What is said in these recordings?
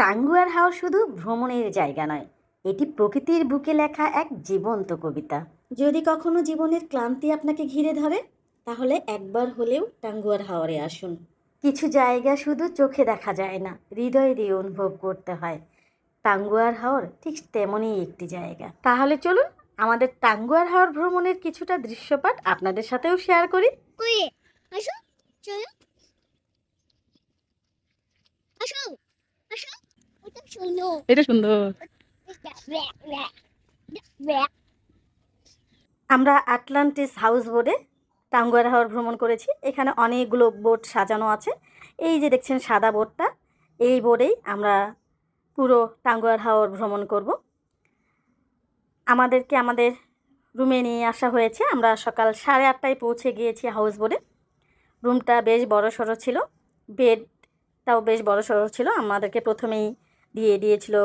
টাঙ্গুয়ার হাওর শুধু ভ্রমণের জায়গা নয়, এটি প্রকৃতির বুকে লেখা এক জীবন্ত কবিতা। যদি কখনো জীবনের ক্লান্তি আপনাকে ঘিরে ধরে, তাহলে একবার হলেও টাঙ্গুয়ার হাওরে আসুন। কিছু জায়গা শুধু চোখে দেখা যায় না, হৃদয় দিয়ে অনুভব করতে হয়। টাঙ্গুয়ার হাওর ঠিক তেমনই একটি জায়গা। তাহলে চলুন আমাদের টাঙ্গুয়ার হাওর ভ্রমণের কিছুটা দৃশ্যপাট আপনাদের সাথেও শেয়ার করি। আসো, চলো, আসো, আসো, এটা সুন্দর। আমরা আটলান্টিস হাউস বোটে টাঙ্গুয়ার হাওর ভ্রমণ করেছি। এখানে অনেকগুলো বোট সাজানো আছে। এই যে দেখছেন সাদা বোটটা, এই বোটেই আমরা পুরো টাঙ্গুয়ার হাওর ভ্রমণ করব। আমাদেরকে আমাদের রুমে নিয়ে আসা হয়েছে। আমরা সকাল 8:30টায় পৌঁছে গিয়েছি হাউস বোটে। রুমটা বেশ বড়সড় ছিল, বেডটাও বেশ বড়সড় ছিল। আমাদেরকে প্রথমেই দিয়ে দিয়েছিল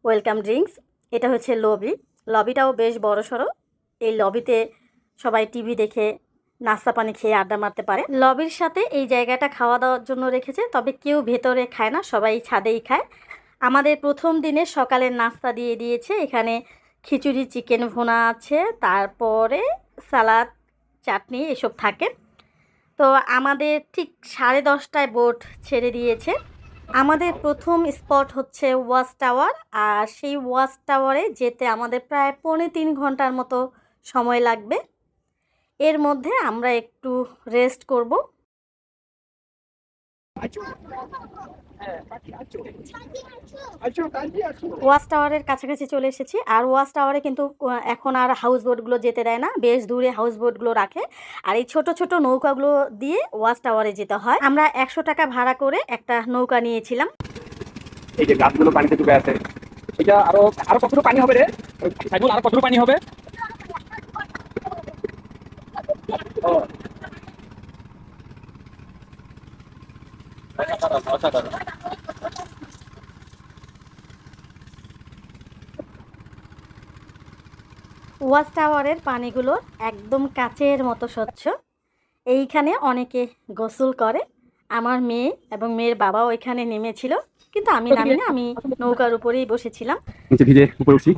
ওয়েলকাম ড্রিঙ্কস। এটা হচ্ছে লবিটাও বেশ বড়সড়। এই লবিতে সবাই টিভি দেখে, নাস্তা পানি খেয়ে আড্ডা মারতে পারে। লবির সাথে এই জায়গাটা খাওয়া দাওয়ার জন্য রেখেছে, তবে কেউ ভেতরে খায় না, সবাই ছাদেই খায়। আমাদের প্রথম দিনে সকালের নাস্তা দিয়ে দিয়েছে। এখানে খিচুড়ি, চিকেন ভুনা আছে, তারপরে সালাদ, চাটনি এসব থাকে। তো আমাদের ঠিক 10:30টায় বোট ছেড়ে দিয়েছে। আমাদের প্রথম স্পট হচ্ছে ওয়াচ টাওয়ার, আর সেই ওয়াচ টাওয়ারে যেতে আমাদের প্রায় 3.25 ঘন্টার মতো সময় লাগবে। এর মধ্যে আমরা একটু রেস্ট করব। ওয়াচ টাওয়ারের কাছাকাছি চলে এসেছি। আর ওয়াচ টাওয়ারে কিন্তু এখন আর হাউস বোটগুলো যেতে দেয় না, বেশ দূরে হাউস বোটগুলো রাখে। আর এই ছোট ছোট নৌকাগুলো দিয়ে ওয়াচ টাওয়ারে যেতে হয়। আমরা 100 টাকা ভাড়া করে একটা নৌকা নিয়েছিলাম। এই যে গাছগুলো পানিতে ডুবে আছে, এটা আরো আরো কতটুকু পানি হবে রে? সাইবুল, আরো কতটুকু পানি হবে? অসাধারণ। ওয়াচ টাওয়ারের পানিগুলো একদম কাচের মতো স্বচ্ছ। এইখানে অনেকে গোসল করে। আমার মেয়ে এবং মেয়ের বাবাও এখানে নেমেছিল, কিন্তু আমি নামিনি, আমি নৌকার উপরেই বসেছিলাম। নিচে ভিজে উপরে উঠছি।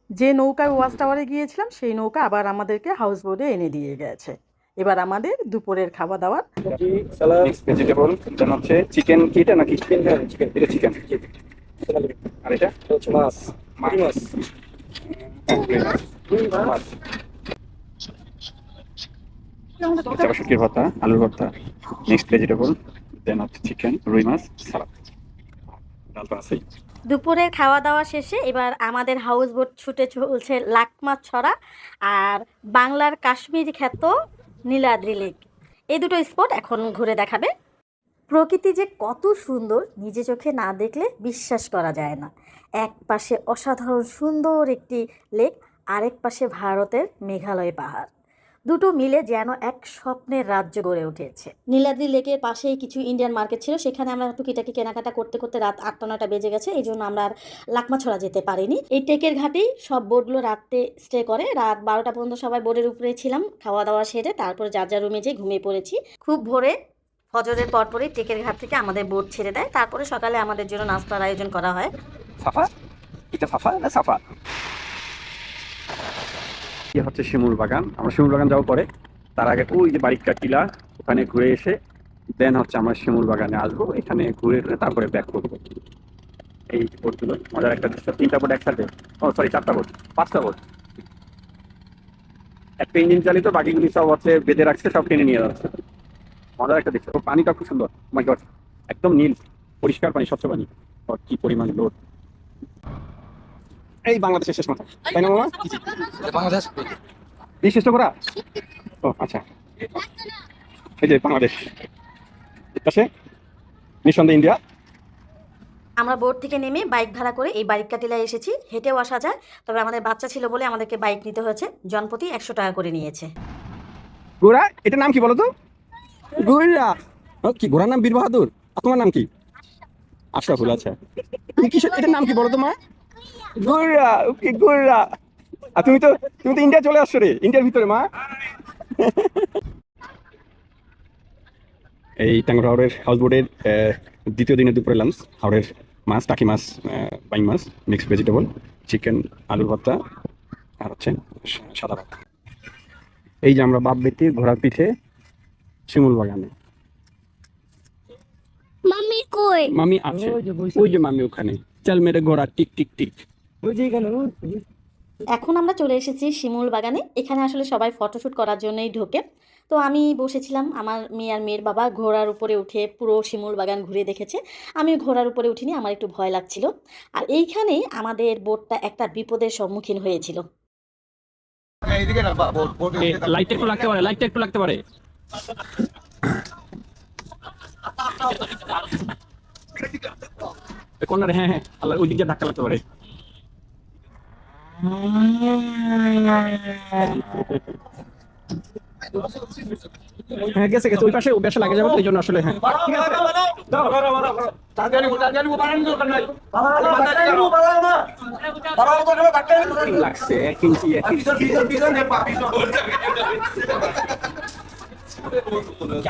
যে নৌকায় ওয়াচ টাওয়ারে গিয়েছিলাম সেই নৌকা আবার আমাদেরকে হাউস বোটে এনে দিয়ে গেছে। এবার আমাদের দুপুরের খাওয়া দাওয়ার মিক্সড ভেজিটেবল, দেন হচ্ছে চিকেন। কি এটা নাকি চিকেন? চিকেন, এটা চিকেন। আর এটা হচ্ছে মাছ। মাছ, মাছ। তারপর শুটকির ভর্তা, আলুর ভর্তা, মিক্সড ভেজিটেবল, দেন হচ্ছে চিকেন, রুই মাছ, সালাদ, ডাল তো আছেই। দুপুরের খাওয়া দাওয়া শেষে এবার আমাদের হাউস বোট ছুটে চলছে লাকমা ছড়া আর বাংলার কাশ্মীর খ্যাত নীলাদ্রি লেক। এই দুটো স্পট এখন ঘুরে দেখাবে। প্রকৃতি যে কত সুন্দর, নিজে চোখে না দেখলে বিশ্বাস করা যায় না। এক পাশে অসাধারণ সুন্দর একটি লেক, আরেক পাশে ভারতের মেঘালয় পাহাড়। দুটো মিলে যেন এক স্বপ্নের রাজ্য গড়ে উঠেছে। নীলাদ্রি লেকের পাশেই কিছু ইন্ডিয়ান মার্কেট ছিল, সেখানে আমরা টুকিটাকি কেনাকাটা করতে করতে রাত 8টা-9টা বেজে গেছে। এই জন্য আমরা আর লাকমাছড়া যেতে পারিনি। এই টেকের ঘাটেই সব বোটগুলো রাতে স্টে করে। রাত 12টা পর্যন্ত সবাই বোটের উপরে ছিলাম। খাওয়া দাওয়া সেরে তারপর যার যার রুমে যেয়ে ঘুমিয়ে পড়েছি। খুব ভোরে ফজরের পরপরই টেকের ঘাট থেকে আমাদের বোট ছেড়ে দেয়। তারপরে সকালে আমাদের জন্য নাস্তার আয়োজন করা হয়। সাফা, এটা সাফা না সাফা? এটা হচ্ছে শিমুল বাগান। আমরা শিমুল বাগান যাওয়ার পরে তার আগে ওই যে বারিকা টিলা, ওখানে ঘুরে এসে দেন হচ্ছে আমরা শিমুল বাগানে আসবো। এখানে ঘুরে তারপরে ব্যাক করবো। এই বোটগুলো মজার একটা দৃশ্য। 3টা বোট একসাথে, ও সরি 4টা বোট, 5টা বোট। একটা ইঞ্জিন চালিত, বাকিগুলি সব হচ্ছে বেঁধে রাখছে, সব টেনে নিয়ে যাচ্ছে। মজার একটা দৃশ্য। পানিটা খুব সুন্দর, মাই গড, একদম নীল পরিষ্কার পানি, স্বচ্ছ পানি। কি পরিমাণ লোড! এই বাংলাদেশের শেষ মাথা, তাই না মামা? বাংলাদেশ এই শেষটা করা? ও আচ্ছা, এই যে বাংলাদেশ, পাশে নিঃসন্দেহে ইন্ডিয়া। আমরা বোট থেকে নেমে বাইক ভাড়া করে এই বারিকা টিলায় এসেছি। হেঁটেও আসা যায়, তবে আমাদের বাচ্চা ছিল বলে আমাদেরকে বাইক নিতে হয়েছে। জনপ্রতি 100 টাকা করে নিয়েছে। ঘোড়া, এটার নাম কি বলো তো? ঘোড়া কি? ঘোড়ার নাম বীর বাহাদুর। আর তোমার নাম কি? আশরাফুল, আচ্ছা। তুমি কি এটার নাম কি বলো তো মা? গুররা, ওকে গুররা। আর তুমি তো ইন্ডিয়া চলে আসছো রে, ইন্ডিয়ার ভিতরে মা। এই টাঙ্গুয়ার হাওড়ের হাউস বোটের দ্বিতীয় দিনের দুপুরে লাঞ্চ। হাওড়ের মাছ, টাকি মাছ, বাইং মাছ, মিক্সড ভেজিটেবল, চিকেন, আলুর ভর্তা, আর হচ্ছে সাদা ভাত। এই যে আমরা বাপ বেটি ঘোড়ার পিঠে শিমুল বাগানে। মাম্মি কই? মামি আছে, ওই যে মামি ওখানে, চাল মেরে ঘোড়া টিক টিক টিক। এখন আমরা চলে এসেছি শিমুল বাগানে। এখানে আসলে সবাই ফটোশ্যুট করার জন্যই ঢোকে। তো আমি বসেছিলাম, আমার মেয়ে আর মেয়ের বাবা ঘোড়ার উপরে উঠে পুরো শিমুল বাগান ঘুরে দেখেছে। আমি ঘোড়ার উপরে উঠিনি, আমার একটু ভয় লাগছিল। আর এইখানেই আমাদের বোটটা একটা বিপদের সম্মুখীন হয়েছিল। লাইটটা একটু লাগতে পারে, লাইটটা একটু লাগতে পারে। কর্নারে, হ্যাঁ হ্যাঁ, আল্লাহ, ওই দিকটা ধাক্কা লাগতে পারে। হ্যাঁ গেছে গেছে, ওই পাশে লাগে যাবো তো, এই জন্য আসলে। হ্যাঁ ঠিক আছে, লাগছে 1 ইঞ্চি।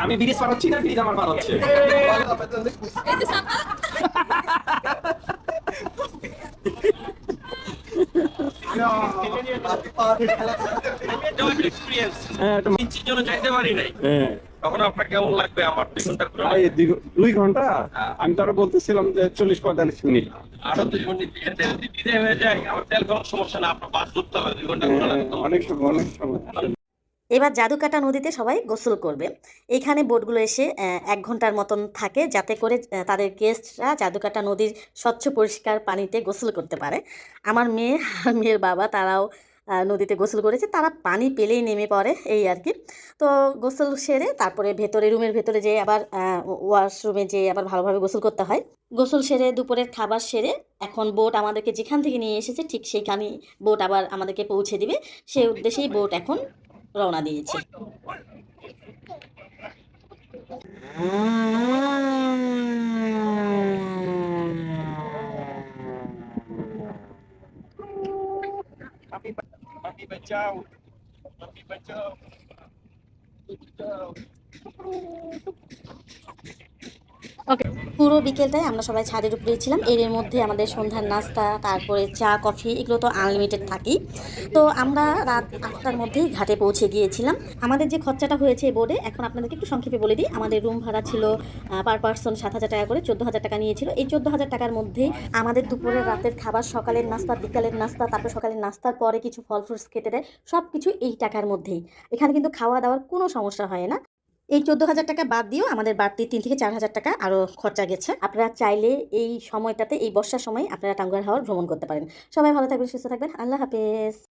আমি ব্রিজ পার হচ্ছি না, ব্রিজ আমার পার হচ্ছে। হ্যাঁ, তখন আপনার কেমন লাগবে? আমার 2 ঘন্টা করে এই 2 ঘন্টা। আমি তো আরো বলতেছিলাম যে 40-45 মিনিট। আরো 2 মিনিট দিতে হয়ে যায়। আমার তেল খাওয়ার সমস্যা না, আপনার বাস ধরতে হবে 2 ঘন্টা করে লাগবে। অনেক সময়, অনেক সময়। এবার জাদুকাটা নদীতে সবাই গোসল করবে। এইখানে বোটগুলো এসে 1 ঘন্টার মতন থাকে, যাতে করে তাদের গেস্টরা জাদুকাটা নদীর স্বচ্ছ পরিষ্কার পানিতে গোসল করতে পারে। আমার মেয়ে আর মেয়ের বাবা তারাও নদীতে গোসল করেছে। তারা পানি পেলেই নেমে পড়ে, এই আর কি। তো গোসল সেরে তারপরে ভেতরে, রুমের ভেতরে যেয়ে আবার ওয়াশরুমে যেয়ে আবার ভালোভাবে গোসল করতে হয়। গোসল সেরে দুপুরের খাবার সেরে এখন বোট আমাদেরকে যেখান থেকে নিয়ে এসেছে ঠিক সেইখানেই বোট আবার আমাদেরকে পৌঁছে দিবে। সেই উদ্দেশ্যেই বোট এখন রওনা দিয়েছে। Papi bacau. Papi bacau. ওকে, পুরো বিকেলটাই আমরা সবাই ছাদের উপরেই ছিলাম। এর মধ্যে আমাদের সন্ধ্যার নাস্তা, তারপরে চা, কফি, এগুলো তো আনলিমিটেড থাকেই। তো আমরা রাত 8টার মধ্যেই ঘাটে পৌঁছে গিয়েছিলাম। আমাদের যে খরচাটা হয়েছে এই বোর্ডে, এখন আপনাদেরকে একটু সংক্ষেপে বলে দিই। আমাদের রুম ভাড়া ছিল পার পারসন 7,000 টাকা করে, 14,000 টাকা নিয়েছিল। এই 14,000 টাকার মধ্যেই আমাদের দুপুরের, রাতের খাবার, সকালের নাস্তা, বিকালের নাস্তা, তারপর সকালের নাস্তার পরে কিছু ফল ফ্রুটস খেতে দেয়, সব কিছু এই টাকার মধ্যেই। এখানে কিন্তু খাওয়া দাওয়ার কোনো সমস্যা হয় না। এই 14,000 টাকা বাদ দিয়েও আমাদের বাড়তি 3 থেকে 4,000 টাকা আরও খরচা গেছে। আপনারা চাইলে এই সময়টাতে, এই বর্ষার সময় আপনারা টাঙ্গুয়ার হাওর ভ্রমণ করতে পারেন। সবাই ভালো থাকবেন, সুস্থ থাকবেন। আল্লাহ হাফেজ।